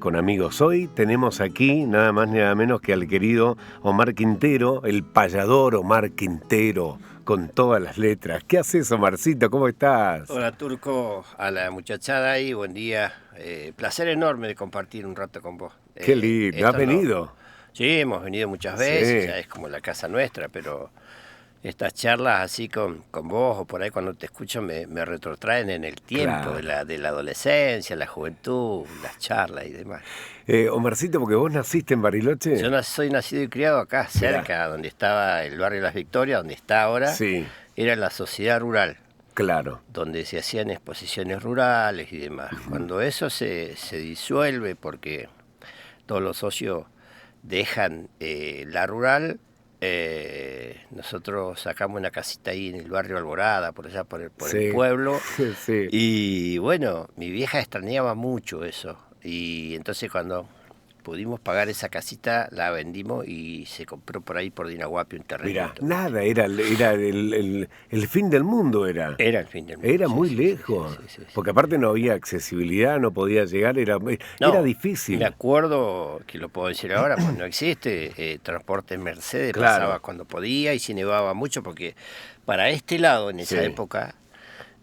con amigos. Hoy tenemos aquí nada más ni nada menos que al querido Omar Quintero, el payador Omar Quintero, con todas las letras. ¿Qué haces, Omarcito? ¿Cómo estás? Hola Turco, a la muchachada ahí, buen día. Placer enorme de compartir un rato con vos. Qué lindo, ¿has venido? Sí, hemos venido muchas veces, ya es como la casa nuestra, pero estas charlas así con vos o por ahí cuando te escucho me retrotraen en el tiempo de la adolescencia, la juventud, las charlas y demás. Omarcito, porque vos naciste en Bariloche. Yo soy nacido y criado acá, cerca, donde estaba el barrio Las Victorias, donde está ahora, sí. Era la sociedad rural. Claro. Donde se hacían exposiciones rurales y demás. Cuando eso se disuelve porque todos los socios dejan la rural, nosotros sacamos una casita ahí en el barrio Alborada, por allá por el pueblo. Sí. Y bueno, mi vieja extrañaba mucho eso. Y entonces cuando pudimos pagar esa casita, la vendimos y se compró por ahí por Dinahuapi un terreno. Mira, nada, era el fin del mundo. Era el fin del mundo. Era muy lejos, porque aparte no había accesibilidad, no podía llegar, era difícil. Me acuerdo, que lo puedo decir ahora, pues no existe, transporte en Mercedes, pasaba cuando podía y si nevaba mucho, porque para este lado en esa época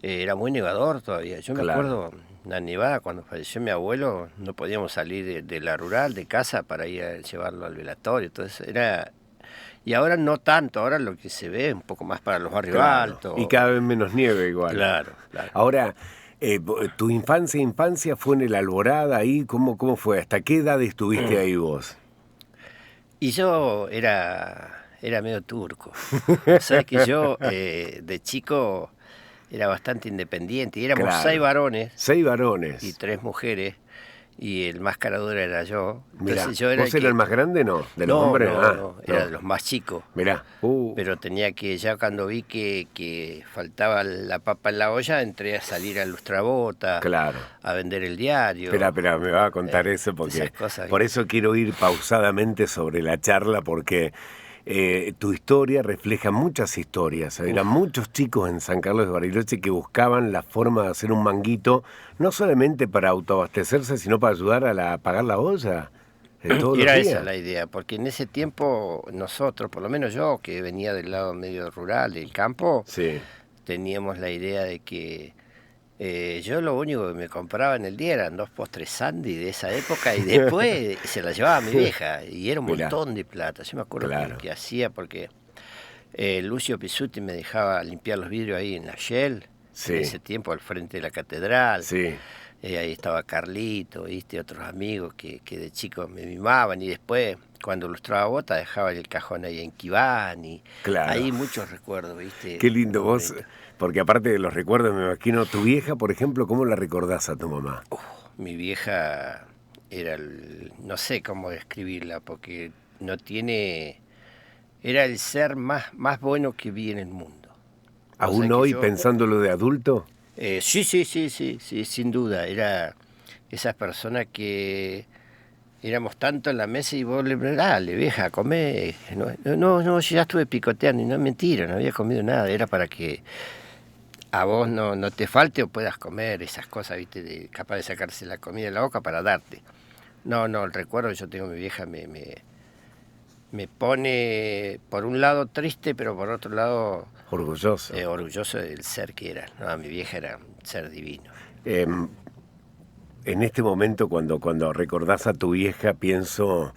era muy nevador todavía. Yo me acuerdo... Una nevada, cuando falleció mi abuelo, no podíamos salir de la rural, de casa, para ir a llevarlo al velatorio. Entonces era... Y ahora no tanto, ahora lo que se ve es un poco más para los barrios altos. Y cada vez menos nieve igual. Claro. Ahora, tu infancia fue en el Alborada ahí, ¿cómo fue? ¿Hasta qué edad estuviste ahí vos? Y yo era medio turco. Sabes que yo de chico... Era bastante independiente y éramos 6 varones. 6 varones. Y 3 mujeres. Y el más caradura era yo. Mirá, ¿vos eras el más grande, no? ¿De los hombres? No, era de los más chicos. Mirá. Pero tenía que, ya cuando vi que faltaba la papa en la olla, entré a salir a Lustrabota, a vender el diario. Espera, me va a contar eso porque... Por eso quiero ir pausadamente sobre la charla porque... tu historia refleja muchas historias. Eran muchos chicos en San Carlos de Bariloche que buscaban la forma de hacer un manguito, no solamente para autoabastecerse, sino para ayudar a pagar la olla. Era esa la idea, porque en ese tiempo nosotros, por lo menos yo, que venía del lado medio rural, del campo, teníamos la idea de que yo lo único que me compraba en el día eran 2 postres Sandy de esa época y después se la llevaba a mi vieja y era un montón de plata. Yo me acuerdo que hacía porque Lucio Pisuti me dejaba limpiar los vidrios ahí en la Shell, en ese tiempo al frente de la catedral. Ahí estaba Carlito, ¿viste? Otros amigos que de chicos me mimaban y después cuando lustraba bota dejaba el cajón ahí en Quibán y ahí muchos recuerdos, ¿viste? Qué lindo vos, porque aparte de los recuerdos me imagino, tu vieja, por ejemplo, ¿cómo la recordás a tu mamá? Mi vieja era, no sé cómo describirla, porque no tiene, era el ser más bueno que vi en el mundo. ¿Aún hoy, pensándolo de adulto? Sí, sin duda. Era esas personas que éramos tanto en la mesa y vos dale, vieja, comé. No, yo ya estuve picoteando y no es mentira, no había comido nada. Era para que a vos no te falte o puedas comer esas cosas, viste, capaz de sacarse la comida de la boca para darte. No, el recuerdo que yo tengo de mi vieja me pone, por un lado, triste, pero por otro lado... Orgulloso. Orgulloso del ser que era. No, mi vieja era un ser divino. En este momento, cuando recordás a tu vieja, pienso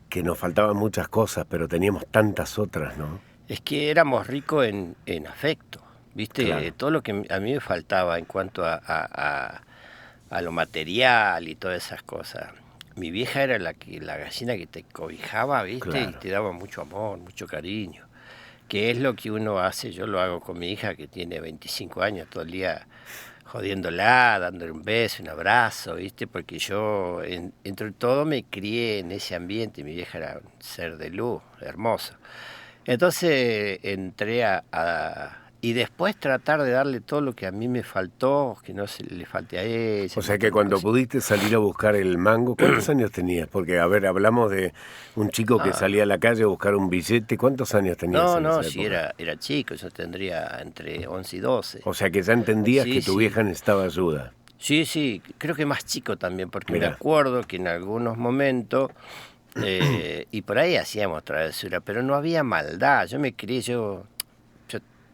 que nos faltaban muchas cosas, pero teníamos tantas otras, ¿no? Es que éramos ricos en afecto, ¿viste? Todo lo que a mí me faltaba en cuanto a lo material y todas esas cosas. Mi vieja era la gallina que te cobijaba, ¿viste? Y te daba mucho amor, mucho cariño. Que es lo que uno hace, yo lo hago con mi hija que tiene 25 años, todo el día jodiéndola, dándole un beso, un abrazo, ¿viste? Porque yo, entre todo, me crié en ese ambiente, mi vieja era un ser de luz, hermoso. Entonces entré y después tratar de darle todo lo que a mí me faltó, que no se le falte a ella. O sea que cuando pudiste salir a buscar el mango, ¿cuántos años tenías? Porque, a ver, hablamos de un chico que salía a la calle a buscar un billete. ¿Cuántos años tenías? Sí, era chico, yo tendría entre 11 y 12. O sea que ya entendías que tu vieja necesitaba ayuda. Sí, sí, creo que más chico también, porque Mirá. me acuerdo que en algunos momentos, y por ahí hacíamos travesura, pero no había maldad. Yo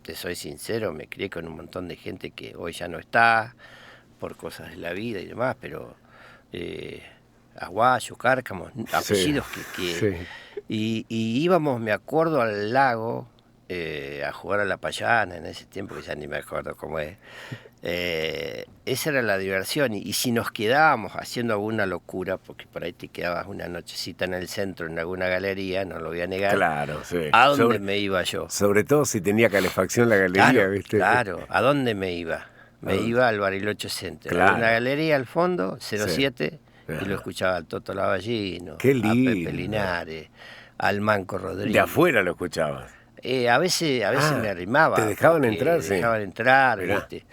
te soy sincero, me crié con un montón de gente que hoy ya no está, por cosas de la vida y demás, pero Aguayo, Cárcamo, apellidos Sí. y íbamos, me acuerdo, al lago a jugar a la payana en ese tiempo, que ya ni me acuerdo cómo es. Esa era la diversión, y si nos quedábamos haciendo alguna locura, porque por ahí te quedabas una nochecita en el centro, en alguna galería, no lo voy a negar. Claro, sí. ¿A dónde me iba yo? Sobre todo si tenía calefacción la galería, Claro, ¿viste? claro, ¿a dónde me iba? Me iba al Bariloche Center, Claro. había una galería al fondo, 07, Sí. y lo escuchaba al Toto Lavallino, Qué a Pepe lindo. Linares, al Manco Rodríguez. De afuera lo escuchabas. A veces me arrimaba. ¿Te dejaban porque entrar? Sí. Dejaban entrar, Mirá. ¿viste?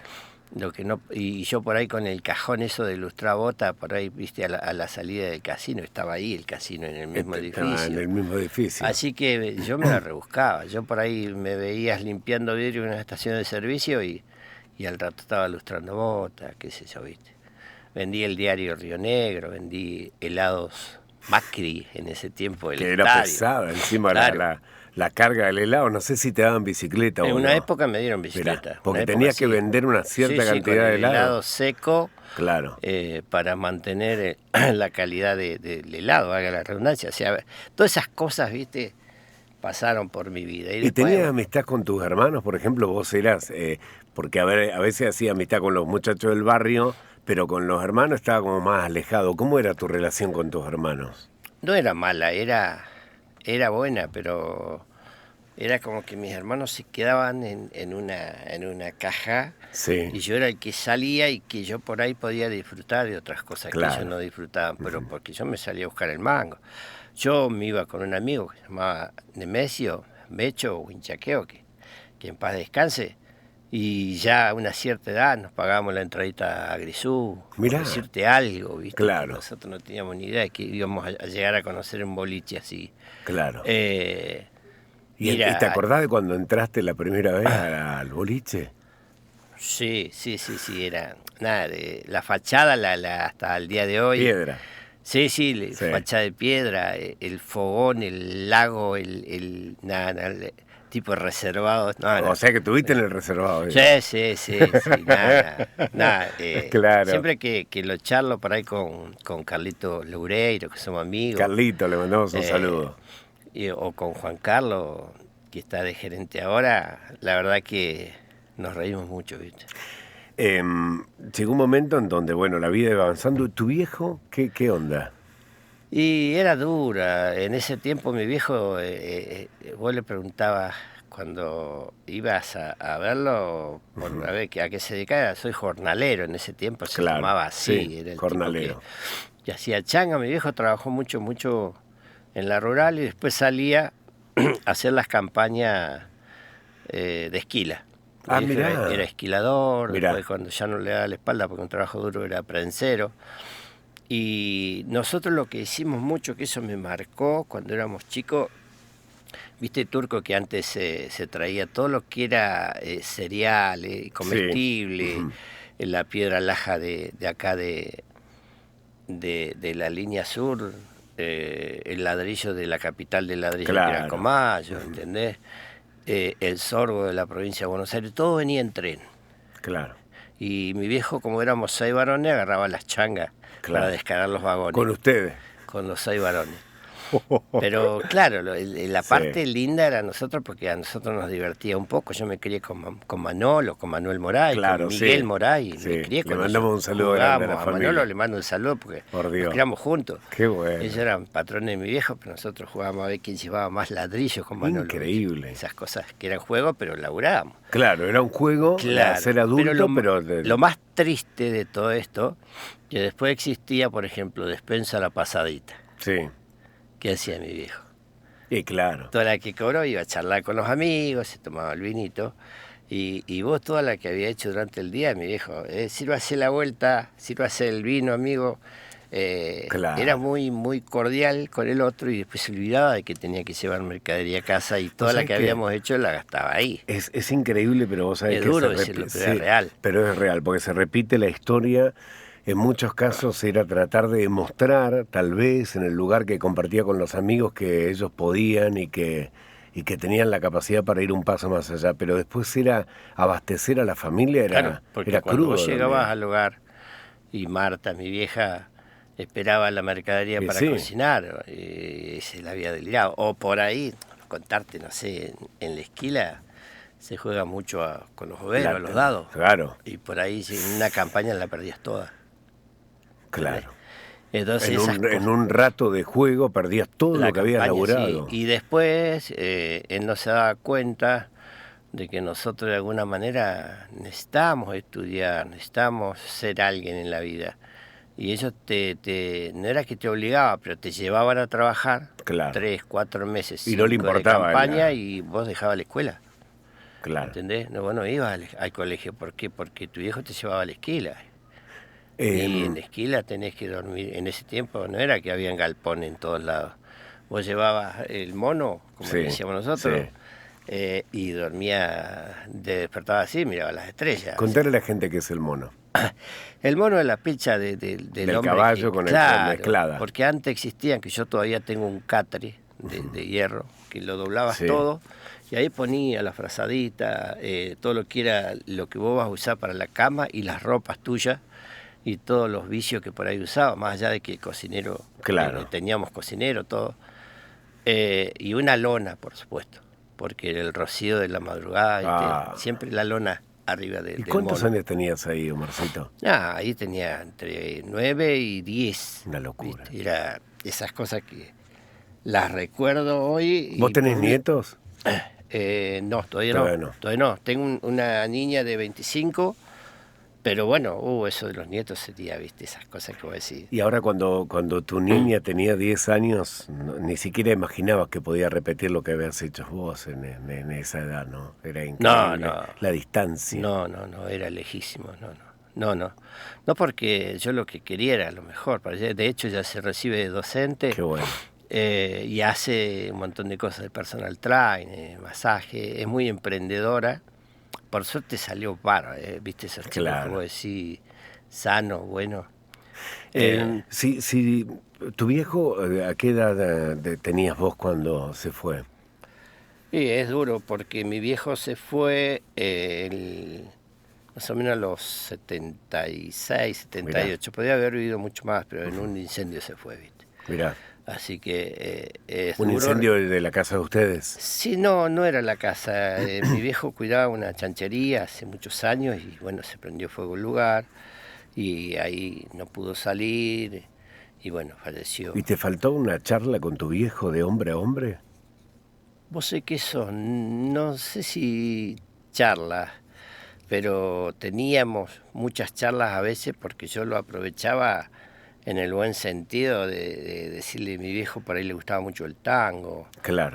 Lo que no, y yo por ahí con el cajón eso de lustrabota, por ahí, viste, a la salida del casino, estaba ahí el casino en el mismo edificio. En el mismo edificio. Así que yo me la rebuscaba. Yo por ahí me veías limpiando vidrio en una estación de servicio y al rato estaba lustrando botas, qué sé yo, viste. Vendí el diario Río Negro, vendí helados Macri en ese tiempo, el que estadio. Era pesada encima, Claro. la carga del helado. No sé si te daban bicicleta o no. En una época me dieron bicicleta. Mirá, porque Una tenías época que sí. vender una cierta Sí, cantidad con de el helado. helado seco, Claro. para mantener la calidad del helado, haga la redundancia. O sea, todas esas cosas, viste, pasaron por mi vida. ¿Y después, tenías amistad con tus hermanos? Por ejemplo, vos eras, porque a veces hacía amistad con los muchachos del barrio, pero con los hermanos estaba como más alejado. ¿Cómo era tu relación con tus hermanos? no era mala, era buena, pero era como que mis hermanos se quedaban en una caja, Sí. y yo era el que salía y que yo por ahí podía disfrutar de otras cosas Claro. que ellos no disfrutaban, pero porque yo me salía a buscar el mango. Yo me iba con un amigo que se llamaba Nemesio, Mecho o Hinchaqueo, que en paz descanse, y ya a una cierta edad nos pagábamos la entradita a Grisú, por Mirá. decirte algo, ¿viste? Claro. Nosotros no teníamos ni idea de que íbamos a llegar a conocer un boliche así. Claro. ¿Y Mira, te acordás de cuando entraste la primera vez al boliche? Sí, era nada, la fachada hasta el día de hoy. Piedra. Sí, Sí. fachada de piedra, el fogón, el lago, el tipo reservado. O sea que tuviste en el reservado. Sí, nada. Claro. Siempre que lo charlo por ahí con Carlito Loureiro, que somos amigos. Carlito, le mandamos un saludo. O con Juan Carlos, que está de gerente ahora, la verdad que nos reímos mucho, ¿viste? Llegó un momento en donde, bueno, la vida iba avanzando. ¿Tu viejo qué onda? Y era dura. En ese tiempo mi viejo, vos le preguntabas cuando ibas a verlo, por a ver a qué se dedicaba. Soy jornalero, en ese tiempo se Claro, llamaba así. sí, Era el jornalero. tipo que hacía changa. Mi viejo trabajó mucho en la rural y después salía a hacer las campañas de esquila. Ah, Mi viejo mirá. era esquilador, Mirá. después cuando ya no le daba la espalda porque un trabajo duro era prensero. Y nosotros lo que hicimos mucho, que eso me marcó cuando éramos chicos, viste, Turco, que antes se traía todo lo que era cereal, comestible, Sí. la piedra laja de acá de la línea sur, el ladrillo de la capital del ladrillo, Claro. que era Comayo, ¿entendés? El sorgo de la provincia de Buenos Aires, todo venía en tren. Claro. Y mi viejo, como éramos 6 varones, agarraba las changas para descargar los vagones. Con ustedes. Con los 6 varones. Pero claro, la parte linda era nosotros, porque a nosotros nos divertía un poco. Yo me crié con Manolo, con Manuel Moray, Claro, con Miguel sí. Moray. Sí, Me crié le con mandamos ellos. un saludo grande a la Jugábamos, familia. Manolo le mando un saludo porque Por Dios. nos criamos juntos. Qué bueno. Ellos eran patrones de mi viejo, pero nosotros jugábamos a ver quién llevaba más ladrillos con Manolo. Increíble. Esas cosas que eran juegos, pero laburábamos. Claro, era un juego de ser adulto, pero... Lo más triste de todo esto, que después existía, por ejemplo, despensa a la pasadita. Sí. ¿Qué hacía mi viejo? Y claro. Toda la que cobró iba a charlar con los amigos, se tomaba el vinito, y vos toda la que había hecho durante el día, mi viejo, sírvase la vuelta, sírvase el vino, amigo, Era muy, muy cordial con el otro y después se olvidaba de que tenía que llevar mercadería a casa y toda la que habíamos hecho la gastaba ahí. Es increíble, pero vos sabés es que duro decirlo, pero es real. Pero es real, porque se repite la historia. En muchos casos era tratar de demostrar, tal vez, en el lugar que compartía con los amigos, que ellos podían y que tenían la capacidad para ir un paso más allá. Pero después era abastecer a la familia, era porque cuando crudo. Vos llegabas al hogar y Marta, mi vieja, esperaba la mercadería para cocinar, se la había delirado. O por ahí, contarte, no sé, en la esquila se juega mucho con los overos, a los dados. Claro. Y por ahí en una campaña la perdías toda. Claro. Entonces, en un rato de juego perdías todo lo que habías laburado. Sí. Y después él no se daba cuenta de que nosotros de alguna manera necesitamos estudiar, necesitamos ser alguien en la vida. Y ellos no era que te obligaba, pero te llevaban a trabajar 3, 4 meses. Y no le importaba. De campaña y vos dejabas la escuela. Claro. ¿Entendés? No, vos no ibas al colegio. ¿Por qué? Porque tu viejo te llevaba a la esquila. Y en la esquila tenés que dormir. En ese tiempo no era que había galpón en todos lados. Vos llevabas el mono, como decíamos nosotros, y dormía, despertaba así, miraba las estrellas. Contarle a la gente qué es el mono. El mono es la picha del hombre caballo con el mezclada. Porque antes existían, que yo todavía tengo un catre de hierro, que lo doblabas todo, y ahí ponía la frazadita, todo lo que era lo que vos vas a usar para la cama y las ropas tuyas, y todos los vicios que por ahí usaba, más allá de que el cocinero, teníamos cocinero, todo, y una lona, por supuesto, porque era el rocío de la madrugada, siempre la lona arriba del mono. ¿Y cuántos años tenías ahí, Omarcito? Ahí tenía entre 9 y 10. Una locura. ¿Viste? Era esas cosas que las recuerdo hoy. ¿Vos tenés nietos? No, todavía no. Tengo una niña de 25. Pero bueno, eso de los nietos sería, viste, esas cosas que vos decís. Y ahora cuando tu niña tenía 10 años, ni siquiera imaginabas que podía repetir lo que habías hecho vos en esa edad, ¿no? Era increíble. No. La distancia. No, era lejísimo, no. No, porque yo lo que quería era lo mejor. De hecho, ya se recibe de docente. Qué bueno. Y hace un montón de cosas de personal trainer, masaje, es muy emprendedora. Por suerte salió viste, esos chicos que vos decís, sano, bueno. Si tu viejo, ¿a qué edad tenías vos cuando se fue? Sí, es duro porque mi viejo se fue más o menos a los 76, 78. Mirá. Podría haber vivido mucho más, pero en un incendio se fue, viste. Mirá. Así que ¿Un incendio de la casa de ustedes? Sí, no era la casa. Mi viejo cuidaba una chanchería hace muchos años y bueno, se prendió fuego el lugar y ahí no pudo salir y bueno, falleció. ¿Y te faltó una charla con tu viejo de hombre a hombre? Vos sé que eso, no sé si charlas, pero teníamos muchas charlas a veces porque yo lo aprovechaba en el buen sentido de decirle a mi viejo, por ahí le gustaba mucho el tango,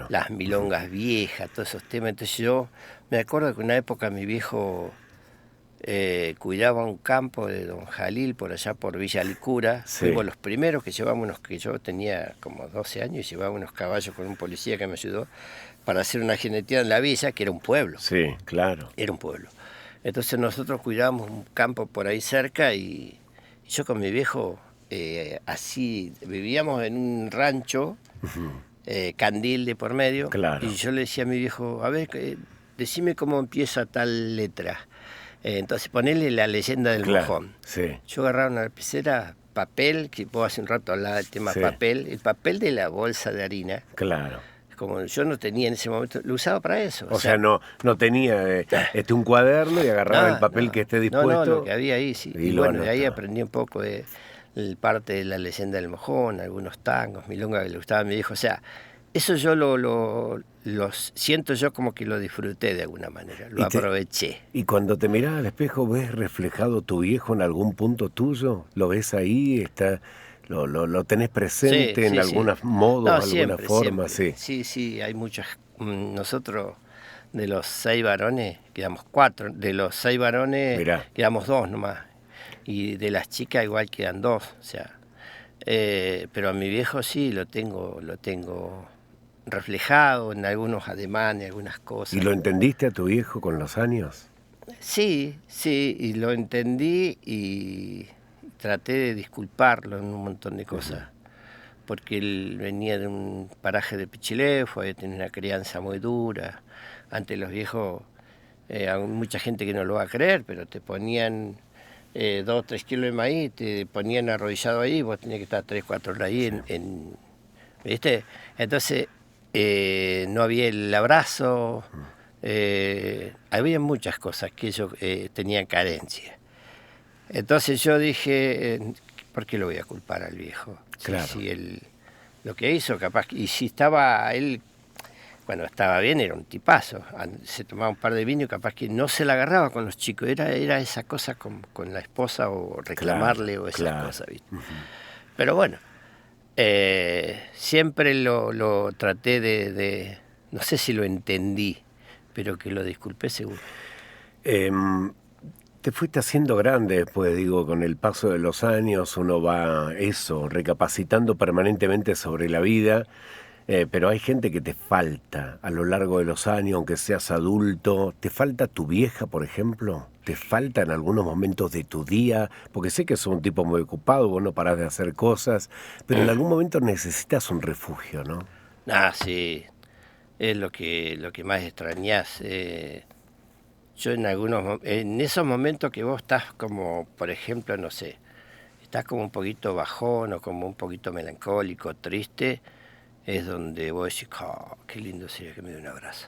las milongas viejas, todos esos temas. Entonces yo me acuerdo que en una época mi viejo cuidaba un campo de Don Jalil, por allá por Villa Licura. Fuimos los primeros que llevamos que yo tenía como 12 años y llevaba unos caballos con un policía que me ayudó para hacer una jineteada en la villa, que era un pueblo. Sí, claro. Era un pueblo. Entonces nosotros cuidábamos un campo por ahí cerca y yo con mi viejo... así vivíamos en un rancho, Candil de por medio, y yo le decía a mi viejo, a ver, decime cómo empieza tal letra. Entonces ponele la leyenda del mojón. Yo agarraba una lapicera, papel, que vos hace un rato hablaba del tema papel, el papel de la bolsa de harina. Como yo no tenía en ese momento, lo usaba para eso. O sea, no tenía un cuaderno y agarraba el papel que esté dispuesto. No, lo que había ahí, sí. Y bueno, de ahí aprendí un poco de parte de la leyenda del mojón, algunos tangos, milonga que le gustaba a mi viejo. O sea, eso yo lo siento yo como que lo disfruté de alguna manera, lo aproveché. ¿Y cuando te mirás al espejo ves reflejado tu viejo en algún punto tuyo? ¿Lo ves ahí? ¿Lo tenés presente en algunos modos, alguna forma? Siempre. Sí, hay muchas. Nosotros, de los 6 varones, quedamos 4. De los 6 varones, quedamos 2 nomás. Y de las chicas igual quedan 2, o sea, Pero a mi viejo sí lo tengo reflejado en algunos ademanes, algunas cosas. ¿Y lo entendiste a tu viejo con los años? Sí, y lo entendí y traté de disculparlo en un montón de cosas. Porque él venía de un paraje de Pichilemu, había tenido una crianza muy dura. Antes los viejos, hay mucha gente que no lo va a creer, pero te ponían 2 o 3 kilos de maíz, te ponían arrodillado ahí, vos tenías que estar 3 o 4 horas ahí ¿viste? Entonces, no había el abrazo, había muchas cosas que ellos tenían carencia. Entonces yo dije, ¿por qué lo voy a culpar al viejo? Claro. Si él lo que hizo, capaz, y si estaba él, cuando estaba bien, era un tipazo, se tomaba un par de vino y capaz que no se la agarraba con los chicos, era esa cosa con la esposa o reclamarle o esas cosas, ¿viste? Pero bueno, siempre lo traté de, no sé si lo entendí, pero que lo disculpé seguro. Te fuiste haciendo grande después, digo, con el paso de los años uno va recapacitando permanentemente sobre la vida, pero hay gente que te falta a lo largo de los años, aunque seas adulto. ¿Te falta tu vieja, por ejemplo? ¿Te falta en algunos momentos de tu día? Porque sé que sos un tipo muy ocupado, vos no parás de hacer cosas, pero en algún momento necesitas un refugio, ¿no? Sí, es lo que más extrañás. Yo en esos momentos que vos estás como, por ejemplo, no sé, estás como un poquito bajón o como un poquito melancólico, triste, es donde vos decís, qué lindo sería que me dé un abrazo.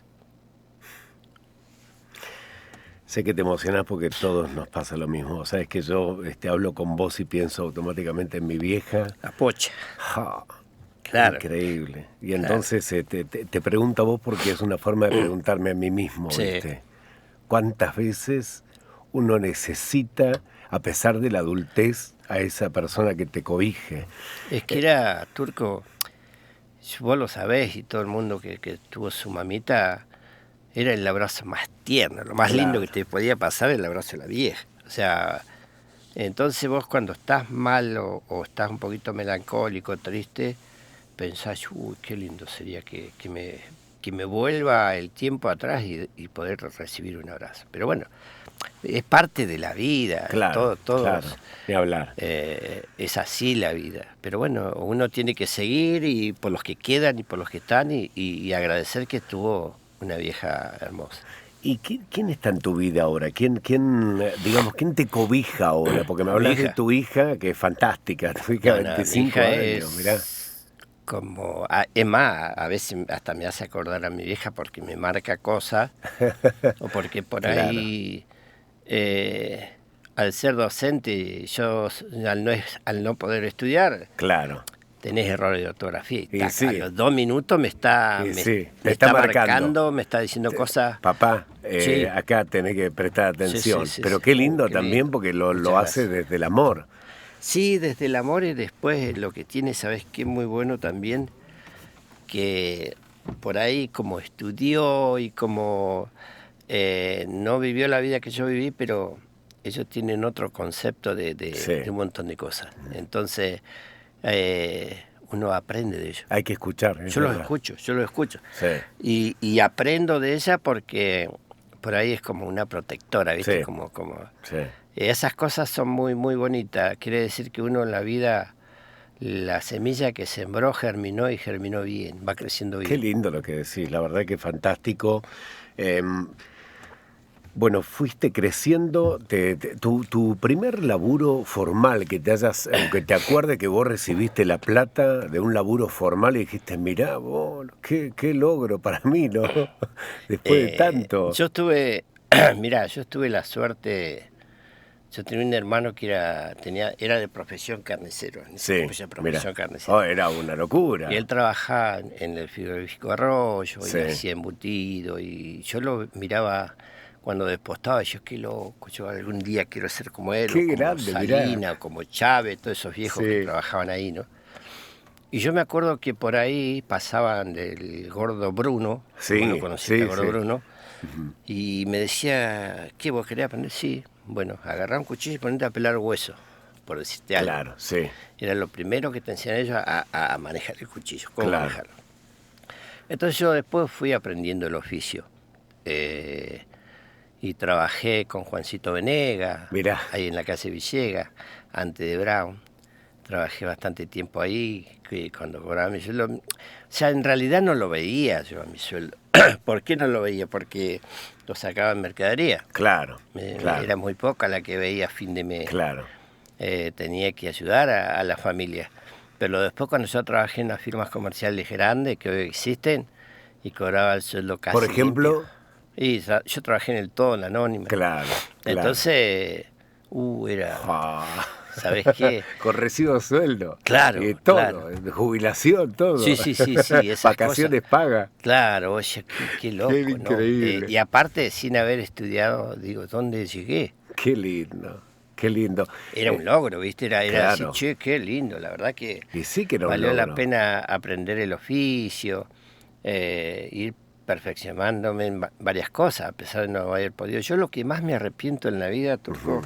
Sé que te emocionás porque a todos nos pasa lo mismo. Sabes que yo hablo con vos y pienso automáticamente en mi vieja. La Pocha. Claro. Increíble. Y entonces te pregunto a vos porque es una forma de preguntarme a mí mismo, ¿viste? ¿Cuántas veces uno necesita, a pesar de la adultez, a esa persona que te cobije? Es que era, Turco, vos lo sabés y todo el mundo que tuvo su mamita, era el abrazo más tierno, lo más lindo que te podía pasar, el abrazo de la vieja. O sea, entonces vos cuando estás mal o estás un poquito melancólico, triste, pensás, qué lindo sería que me vuelva el tiempo atrás y poder recibir un abrazo. Pero bueno, es parte de la vida. Claro, ni hablar. Es así la vida. Pero bueno, uno tiene que seguir y por los que quedan y por los que están y agradecer que tuvo una vieja hermosa. ¿Y quién está en tu vida ahora? ¿Quién te cobija ahora? Porque me hablas de tu hija, que es fantástica, tu hija de 25 años, mirá. Como, es más, a veces hasta me hace acordar a mi vieja porque me marca cosas, o porque por ahí, al ser docente, yo al no poder estudiar, tenés errores de ortografía y a los 2 minutos me está marcando, me está diciendo cosas. Papá, acá tenés que prestar atención, pero qué lindo también porque lo hace desde el amor. Sí, desde el amor y después lo que tiene, ¿sabes qué? Muy bueno también, que por ahí como estudió y como no vivió la vida que yo viví, pero ellos tienen otro concepto de un montón de cosas. Entonces, uno aprende de ellos. Hay que escuchar. Yo los escucho. Sí. Y aprendo de ella porque por ahí es como una protectora, ¿viste? Sí. Como sí. Esas cosas son muy, muy bonitas. Quiere decir que uno en la vida, la semilla que sembró germinó y germinó bien, va creciendo bien. Qué lindo lo que decís, la verdad que fantástico. Bueno, fuiste creciendo, tu primer laburo formal que te acuerdes que vos recibiste la plata de un laburo formal y dijiste, mirá, vos, qué logro para mí, ¿no? Después de tanto. Yo tuve la suerte. Yo tenía un hermano que era de profesión carnicero. Oh, era una locura. Y él trabajaba en el frigorífico Arroyo y hacía embutido. Y yo lo miraba cuando despostaba. Y yo, qué loco, yo algún día quiero ser como él. Qué o como grande, Salina, como Chávez, todos esos viejos que trabajaban ahí, ¿no? Y yo me acuerdo que por ahí pasaban del Gordo Bruno. Bueno, conociste al Gordo Bruno. Y me decía, ¿qué vos querés aprender? Sí. Bueno, agarrá un cuchillo y ponete a pelar hueso. por decirte algo. Claro, sí. Era lo primero que te enseñan ellos a manejar el cuchillo, cómo Claro. manejarlo. Entonces yo después fui aprendiendo el oficio. Y trabajé con Juancito Venegas, Mirá. ahí en la calle Villegas, antes de Brown. Trabajé bastante tiempo ahí, que cuando cobraba mi sueldo. O sea, en realidad no lo veía yo a mi sueldo. ¿Por qué no lo veía? Porque lo sacaba en mercadería. Claro, claro. Era muy poca la que veía a fin de mes. Claro. Tenía que ayudar a la familia. Pero después cuando yo trabajé en las firmas comerciales grandes que hoy existen, y cobraba el sueldo casi Por ejemplo... limpio. Y yo trabajé en el todo, en la Anónima. Claro, claro. Entonces, era... ¿Sabés qué? Con recibo de sueldo. Claro, todo, claro. Jubilación, todo. Sí. Vacaciones pagas. Claro, oye, qué loco, Qué increíble. ¿no? Y aparte, sin haber estudiado, digo, ¿dónde llegué? Qué lindo, qué lindo. Era un logro, ¿viste? Era claro. así, che, qué lindo. La verdad que, y sí que era valió un logro. la pena aprender el oficio, ir perfeccionándome en varias cosas, a pesar de no haber podido. Yo lo que más me arrepiento en la vida, Turco,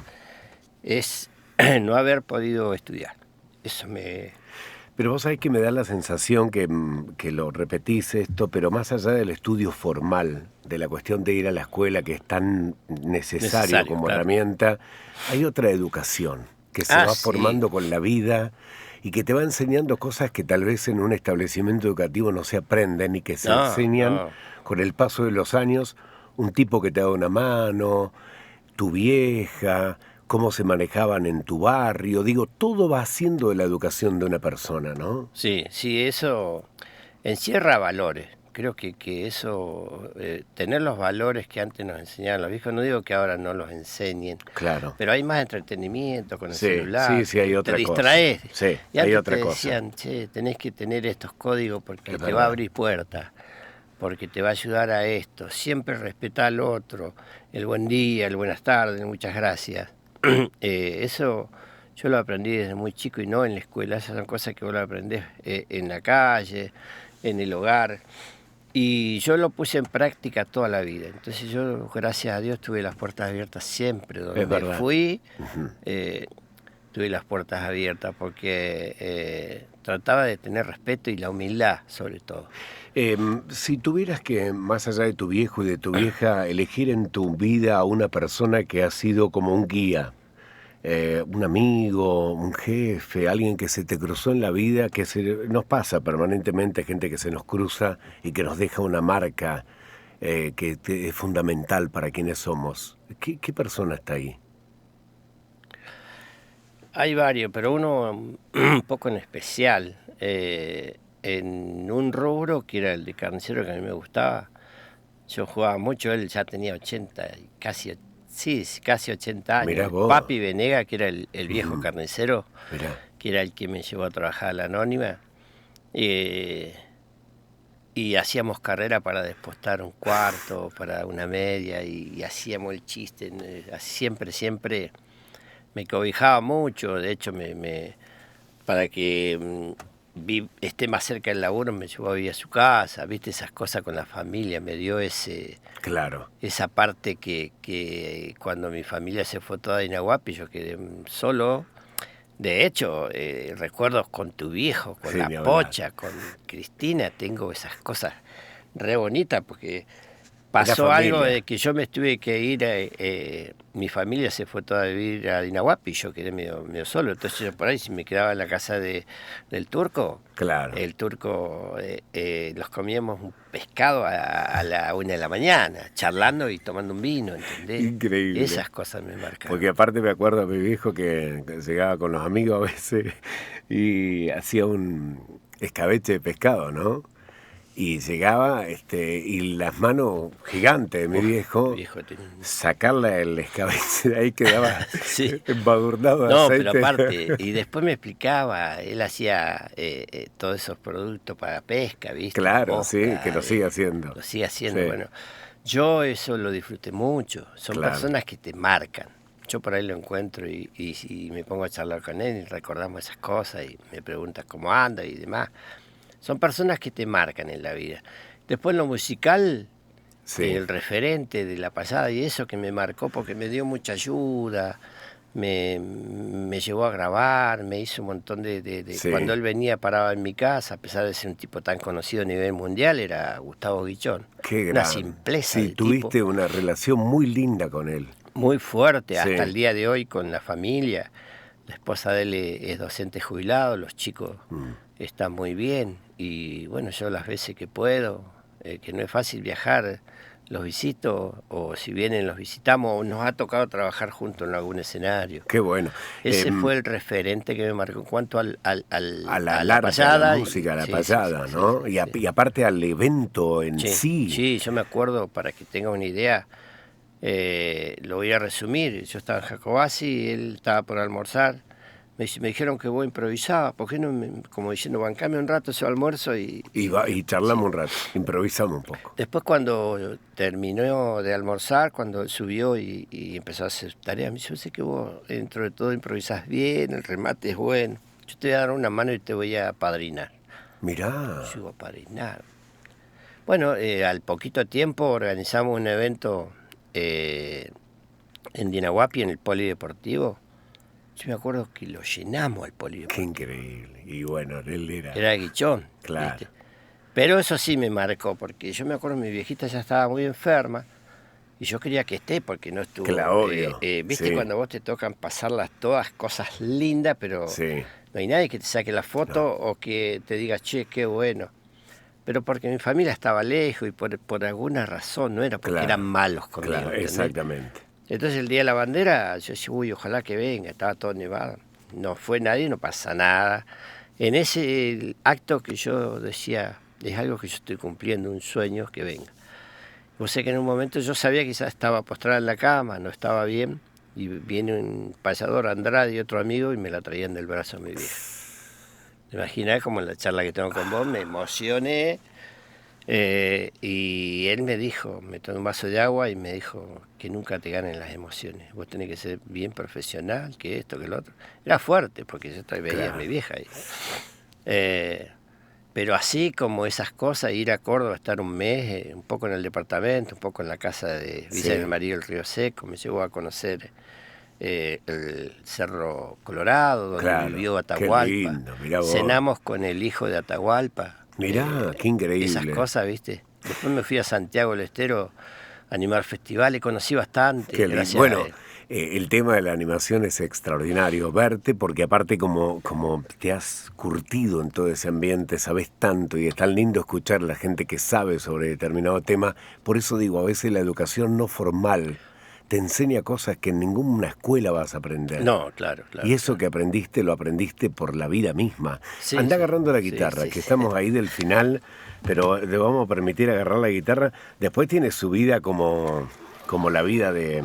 es no haber podido estudiar. Eso me... Pero vos sabés que me da la sensación que lo repetís esto, pero más allá del estudio formal, de la cuestión de ir a la escuela, que es tan necesario como claro. herramienta, hay otra educación que se va formando con la vida y que te va enseñando cosas que tal vez en un establecimiento educativo no se aprenden y que se enseñan con el paso de los años. Un tipo que te da una mano, tu vieja, cómo se manejaban en tu barrio. Digo, todo va haciendo de la educación de una persona, ¿no? Sí, eso encierra valores. Creo que eso, tener los valores que antes nos enseñaban los viejos, no digo que ahora no los enseñen, claro. pero hay más entretenimiento con el celular. Sí, hay otra cosa. Te distraes. Sí, y hay antes otra te cosa. decían, che, tenés que tener estos códigos porque es te verdad. va a abrir puertas, porque te va a ayudar a esto. Siempre respetá al otro, el buen día, el buenas tardes, muchas gracias. Eso yo lo aprendí desde muy chico y no en la escuela. Esas son cosas que vos lo aprendés en la calle, en el hogar. Y yo lo puse en práctica toda la vida. Entonces yo, gracias a Dios, tuve las puertas abiertas siempre. Donde fui, tuve las puertas abiertas porque trataba de tener respeto y la humildad, sobre todo. Si tuvieras que, más allá de tu viejo y de tu vieja, elegir en tu vida a una persona que ha sido como un guía, un amigo, un jefe, alguien que se te cruzó en la vida, que nos pasa permanentemente, gente que se nos cruza y que nos deja una marca que es fundamental para quienes somos. ¿Qué persona está ahí? Hay varios, pero uno un poco en especial. En un rubro que era el de carnicero, que a mí me gustaba, yo jugaba mucho. Él ya tenía 80, casi 80 años. Mirá vos. Papi Venega, que era el viejo carnicero, Mirá. Que era el que me llevó a trabajar a la Anónima, y hacíamos carrera para despostar un cuarto, para una media, y hacíamos el chiste, siempre me cobijaba mucho. De hecho, para que esté más cerca del laburo, me llevó a vivir a su casa, viste, esas cosas con la familia, me dio esa parte que cuando mi familia se fue toda de Inahuapi, yo quedé solo. De hecho, recuerdos con tu viejo, con la Pocha, con Cristina, tengo esas cosas re bonitas, porque pasó algo de que yo me tuve que ir, mi familia se fue toda a vivir a Dinahuapi y yo quedé medio solo. Entonces yo por ahí, si me quedaba en la casa del Turco, claro. El Turco, los comíamos un pescado a la 1 de la mañana, charlando y tomando un vino, ¿entendés? Increíble. Esas cosas me marcan. Porque aparte me acuerdo a mi viejo que llegaba con los amigos a veces y hacía un escabeche de pescado, ¿no? Y llegaba y las manos gigantes de mi viejo sacarle el escabeche de ahí quedaba embadurnado de aceite. No, pero aparte, y después me explicaba, él hacía todos esos productos para pesca, ¿viste? Claro, Mosca, sí, que lo sigue haciendo. Lo sigue haciendo, bueno. Yo eso lo disfruté mucho, son personas que te marcan. Yo por ahí lo encuentro y me pongo a charlar con él y recordamos esas cosas y me pregunta cómo anda y demás. Son personas que te marcan en la vida. Después en lo musical, el referente de la pasada y eso que me marcó porque me dio mucha ayuda, me llevó a grabar, me hizo un montón de Sí. Cuando él venía, paraba en mi casa, a pesar de ser un tipo tan conocido a nivel mundial, era Gustavo Guichón. Qué Una gran. simpleza Sí, de tuviste tipo, una relación muy linda con él. muy fuerte, Sí. hasta el día de hoy con la familia. La esposa de él es docente jubilado, los chicos están muy bien. Y bueno, yo las veces que puedo, que no es fácil viajar, los visito, o si vienen los visitamos, o nos ha tocado trabajar juntos en algún escenario. Qué bueno. Ese fue el referente que me marcó en cuanto a la payada. A la música, a la Sí, payada, sí, ¿no? sí, Y aparte al evento en sí. Sí, yo me acuerdo, para que tenga una idea, lo voy a resumir. Yo estaba en Jacobasi, él estaba por almorzar. Me dijeron que vos improvisabas, ¿por qué no? Como diciendo, bancame un rato ese almuerzo y Charlamos un rato, improvisamos un poco. Después, cuando terminó de almorzar, cuando él subió y empezó a hacer tareas, me dijo, yo sé que vos dentro de todo improvisás bien, el remate es bueno, yo te voy a dar una mano y te voy a apadrinar. Mirá. Yo digo, apadrinar. Bueno, al poquito tiempo organizamos un evento en Dinahuapi, en el Polideportivo. Yo me acuerdo que lo llenamos al Polideportivo. Qué increíble. Y bueno, él Era Guichón. Claro. ¿Viste? Pero eso sí me marcó, porque yo me acuerdo mi viejita ya estaba muy enferma y yo quería que esté porque no estuvo. Claro, obvio. ¿Viste Sí. cuando vos te tocan pasarlas todas cosas lindas, pero Sí. no hay nadie que te saque la foto o que te diga, che, qué bueno? Pero porque mi familia estaba lejos y por alguna razón, no era porque Claro, eran malos conmigo. Claro, ¿entendés? exactamente. Entonces el día de la bandera, yo decía, uy, ojalá que venga, estaba todo nevado. No fue nadie, no pasa nada. En ese acto que yo decía, es algo que yo estoy cumpliendo, un sueño, que venga. Vos sé que en un momento yo sabía que quizás estaba postrada en la cama, no estaba bien, y viene un payador, Andrade, y otro amigo, y me la traían del brazo a mi vieja. ¿Te imaginás? Como en la charla que tengo con vos, me emocioné. Y él me dijo, me tomó un vaso de agua y me dijo que nunca te ganen las emociones. Vos tenés que ser bien profesional, que esto, que lo otro. Era fuerte, porque yo todavía veía a mi vieja ahí. Pero así como esas cosas, ir a Córdoba, estar un mes, un poco en el departamento, un poco en la casa de Villa del María del Río Seco, me llevó a conocer el Cerro Colorado, donde vivió Atahualpa. Qué lindo, mirá vos. Cenamos con el hijo de Atahualpa. Mirá, qué increíble. Esas cosas, ¿viste? Después me fui a Santiago del Estero a animar festivales, conocí bastante. Qué lindo. Bueno, el tema de la animación es extraordinario, verte, porque aparte como te has curtido en todo ese ambiente, sabes tanto y es tan lindo escuchar a la gente que sabe sobre determinado tema. Por eso digo, a veces la educación no formal te enseña cosas que en ninguna escuela vas a aprender. No, claro. Y eso que aprendiste, lo aprendiste por la vida misma. Sí, Andá sí, agarrando la guitarra, que estamos ahí del final, pero le vamos a permitir agarrar la guitarra. Después tiene su vida como la vida de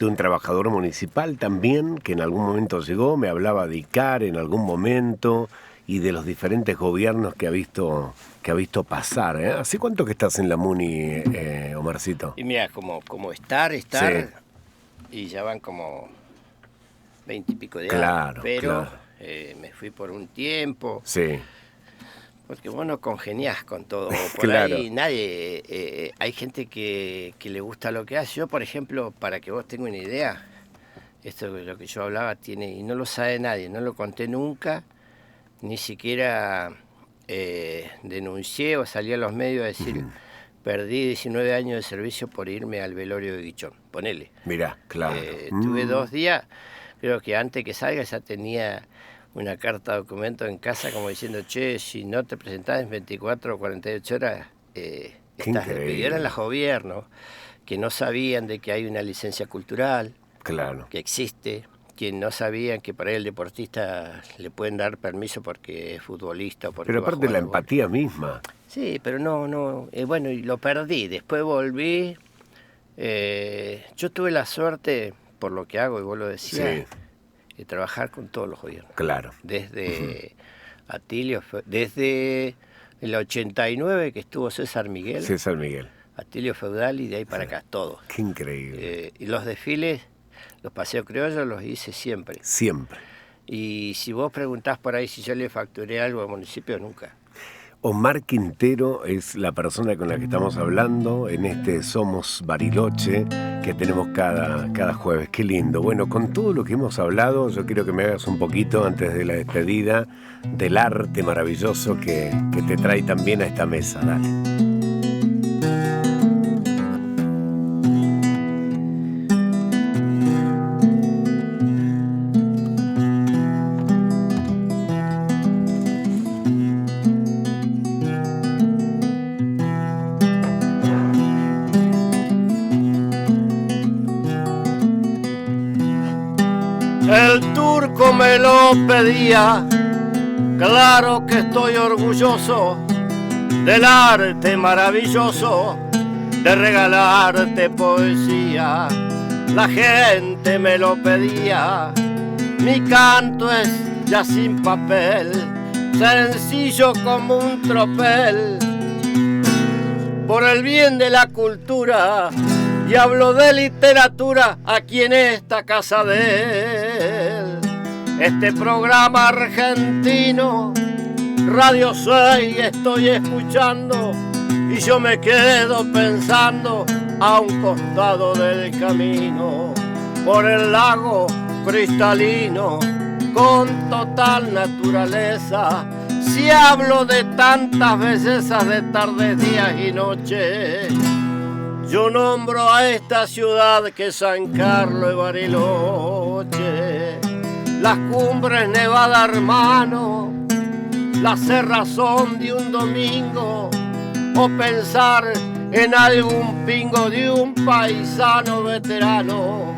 un trabajador municipal también, que en algún momento llegó, me hablaba de ICAR en algún momento y de los diferentes gobiernos que ha visto pasar. ¿Hace cuánto que estás en la Muni, Omarcito? Y mira, como estar, Sí. y ya van como 20 y pico de años. Claro, pero claro. Me fui por un tiempo, Sí. porque vos no congeniás con todo. Por Claro. ahí nadie, hay gente que le gusta lo que hace. Yo, por ejemplo, para que vos tengas una idea, esto de lo que yo hablaba tiene, y no lo sabe nadie, no lo conté nunca, ni siquiera denuncié o salí a los medios a decir, perdí 19 años de servicio por irme al velorio de Guichón, ponele. Mirá, claro. Tuve 2 días, creo que antes que salga ya tenía una carta de documento en casa como diciendo, che, si no te presentás en 24 o 48 horas, estás despedido. Eran los gobiernos que no sabían de que hay una licencia cultural, Claro. que existe, que no sabían que para el deportista le pueden dar permiso porque es futbolista o porque Pero va a aparte jugar la al golf. empatía misma. Sí, pero no, bueno, y lo perdí, después volví, yo tuve la suerte, por lo que hago, y vos lo decías, de trabajar con todos los gobiernos. Claro. Desde Atilio, desde el 89 que estuvo César Miguel, Atilio Feudal, y de ahí para acá, todos. Qué increíble. Y los desfiles, los paseos criollos los hice siempre. Siempre. Y si vos preguntás por ahí si yo le facturé algo al municipio, nunca. Omar Quintero es la persona con la que estamos hablando en este Somos Bariloche, que tenemos cada jueves. Qué lindo. Bueno, con todo lo que hemos hablado, yo quiero que me hagas un poquito, antes de la despedida, del arte maravilloso que te trae también a esta mesa. Dale. El turco me lo pedía, claro que estoy orgulloso del arte maravilloso de regalarte poesía. La gente me lo pedía, mi canto es ya sin papel, sencillo como un tropel. Por el bien de la cultura, y hablo de literatura aquí en esta casa de él. Este programa argentino, Radio 6, estoy escuchando y yo me quedo pensando a un costado del camino, por el lago cristalino, con total naturaleza. Si hablo de tantas bellezas de tardes, días y noches, yo nombro a esta ciudad que es San Carlos de Bariloche. Las cumbres Nevada, hermano, la cerrazón de un domingo, o pensar en algún pingo de un paisano veterano,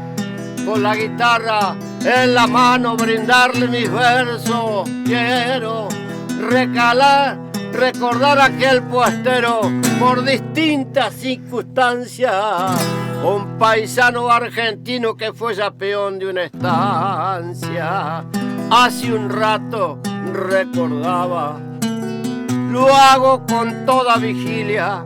con la guitarra en la mano brindarle mis versos. Quiero recordar aquel puestero por distintas circunstancias, un paisano argentino que fue ya peón de una estancia. Hace un rato recordaba, lo hago con toda vigilia,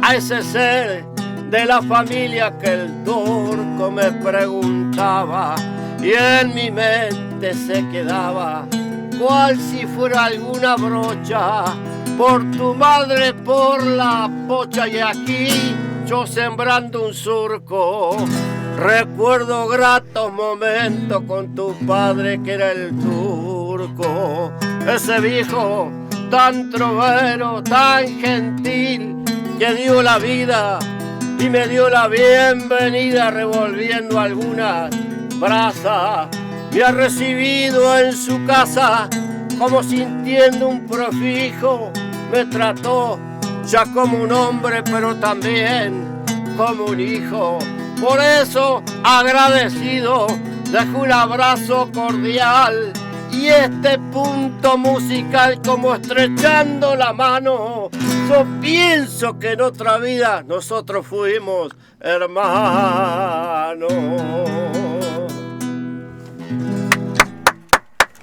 a ese ser de la familia que el turco me preguntaba, y en mi mente se quedaba cual si fuera alguna brocha, por tu madre, por la pocha, y aquí yo sembrando un surco. Recuerdo gratos momentos con tu padre que era el turco, ese viejo tan trovero, tan gentil, que dio la vida y me dio la bienvenida revolviendo algunas brasas. Me ha recibido en su casa como sintiendo un prefijo, me trató ya como un hombre pero también como un hijo. Por eso agradecido dejo un abrazo cordial y este punto musical como estrechando la mano. Yo pienso que en otra vida nosotros fuimos hermanos.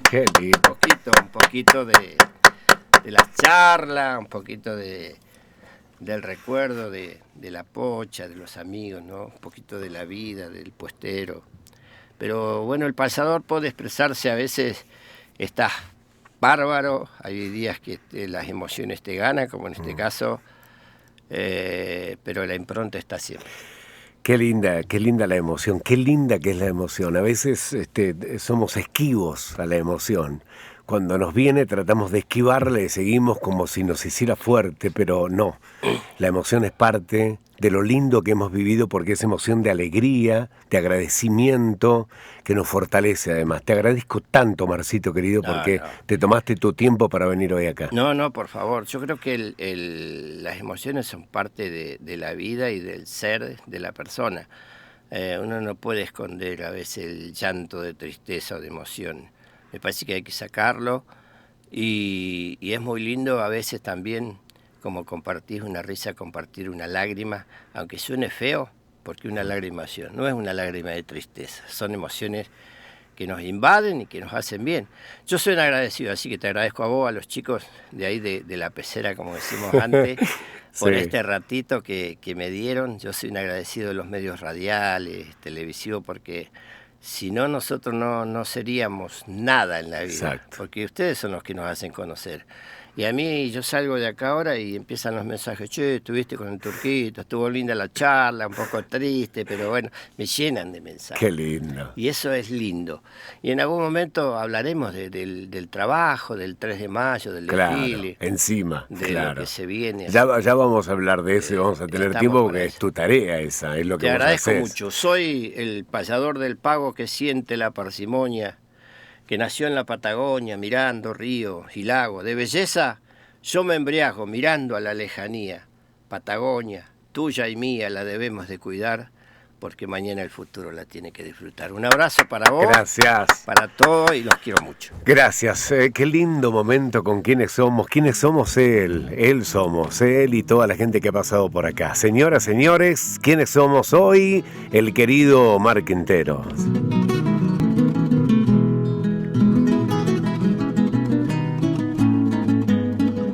Qué lindo. Un poquito de la charla, un poquito del recuerdo de la pocha, de los amigos, ¿no? Un poquito de la vida, del puestero. Pero bueno, el payador puede expresarse, a veces está bárbaro, hay días que las emociones te ganan, como en este caso, pero la impronta está siempre. Qué linda la emoción, qué linda que es la emoción. A veces somos esquivos a la emoción. Cuando nos viene tratamos de esquivarla y seguimos como si nos hiciera fuerte, pero no. La emoción es parte de lo lindo que hemos vivido porque es emoción de alegría, de agradecimiento, que nos fortalece además. Te agradezco tanto, Marcito, querido, porque te tomaste tu tiempo para venir hoy acá. No, por favor. Yo creo que las emociones son parte de la vida y del ser de la persona. Uno no puede esconder a veces el llanto de tristeza o de emoción. Me parece que hay que sacarlo y es muy lindo a veces también, como compartir una risa, compartir una lágrima, aunque suene feo, porque una lágrima no es una lágrima de tristeza, son emociones que nos invaden y que nos hacen bien. Yo soy un agradecido, así que te agradezco a vos, a los chicos de ahí de la pecera, como decimos antes, por este ratito que me dieron. Yo soy un agradecido de los medios radiales, televisivos, porque si no, nosotros no seríamos nada en la vida. Exacto. Porque ustedes son los que nos hacen conocer. Y a mí, yo salgo de acá ahora y empiezan los mensajes, che, estuviste con el Turquito, estuvo linda la charla, un poco triste, pero bueno, me llenan de mensajes. Qué lindo. Y eso es lindo. Y en algún momento hablaremos del trabajo, del 3 de mayo, del desfile. Encima, de lo que se viene. Ya vamos a hablar de eso y vamos a tener tiempo porque es tu tarea esa, es lo que vos haces. Te agradezco mucho. Soy el payador del pago que siente la parsimonia, que nació en la Patagonia, mirando ríos y lagos. De belleza yo me embriago mirando a la lejanía. Patagonia, tuya y mía, la debemos de cuidar, porque mañana el futuro la tiene que disfrutar. Un abrazo para vos. Gracias. Para todos y los quiero mucho. Gracias. Qué lindo momento con quiénes somos. ¿Quiénes somos? Él somos. Él y toda la gente que ha pasado por acá. Señoras, señores, ¿quiénes somos hoy? El querido Omar Quinteros.